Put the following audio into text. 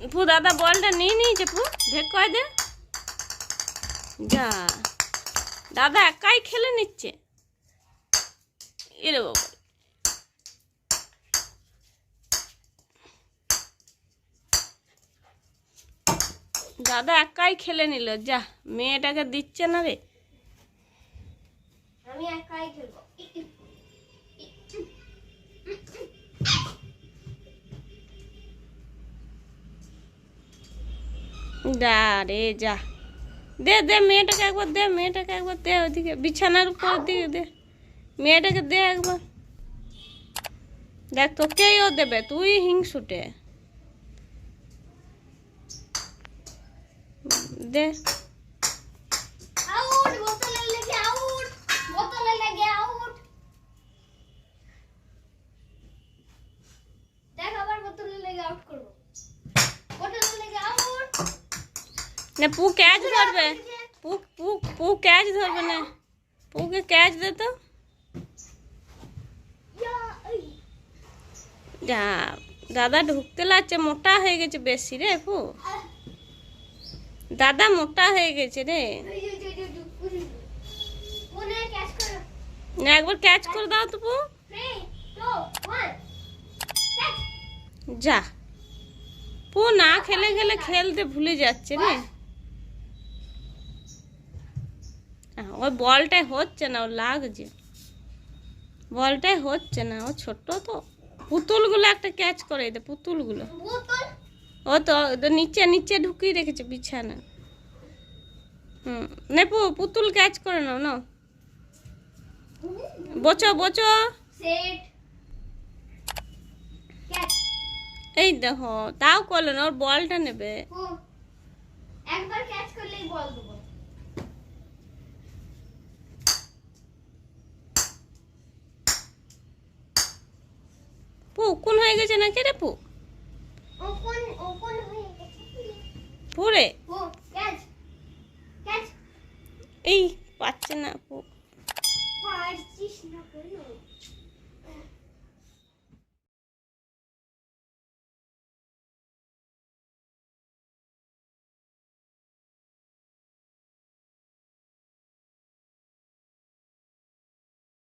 পু দাদা বলটা নিয়ে নিয়েছে পু ভেক কয় দে যা দাদা একাই খেলে নিচ্ছে এরে বাবা দাদা একাই খেলে নিল যা মেয়েটাকে দিচ্ছে না রে আমি একাই খেলবো যা রে যা দে দে মেয়েটাকে একবার দে ওইদিকে বিছানার উপর দিকে দে মেয়েটাকে দে একবার দেখ তোকেই ও দেবে তুই হিংসুটে দে আউট বোতলে লেগে আউট দেখ আবার বোতলে লেগে আউট করব বোতলে লেগে আউট না পু ক্যাচ ধরবে পু ক্যাচ ধরবে না পুকে ক্যাচ দে তো যা দাদা ঢুকতে লাগছে মোটা হয়ে গেছে বেশি রে পু দাদা মোটা হয়ে গেছে রে মনে ক্যাচ করো না একবার ক্যাচ করে দাও তো পু 3 2 1 ক্যাচ যা পু না খেলে গেলে খেলতে ভুলে যাচ্ছে রে ওই বলটাই হচ্ছে না ও লাগছে বলটাই হচ্ছে না ও ছোট তো পুতুলগুলো একটা ক্যাচ করে দে পুতুলগুলো বোতল ও তো নিচে নিচে ঢুকিয়ে রেখেছে বিছানা নেপু পুতুল ক্যাচ করে নাও না বোচো সেট ক্যাচ এই দেখো তাও করলো না ওর বলটা নেবে একবার ক্যাচ করলেই বল দেবো পু কোন হয়ে গেছে নাকি রে পু ওপন হয়ে গেছে পুরে ক্যাচ এই পাচ্ছে না পু পারছিস না কেন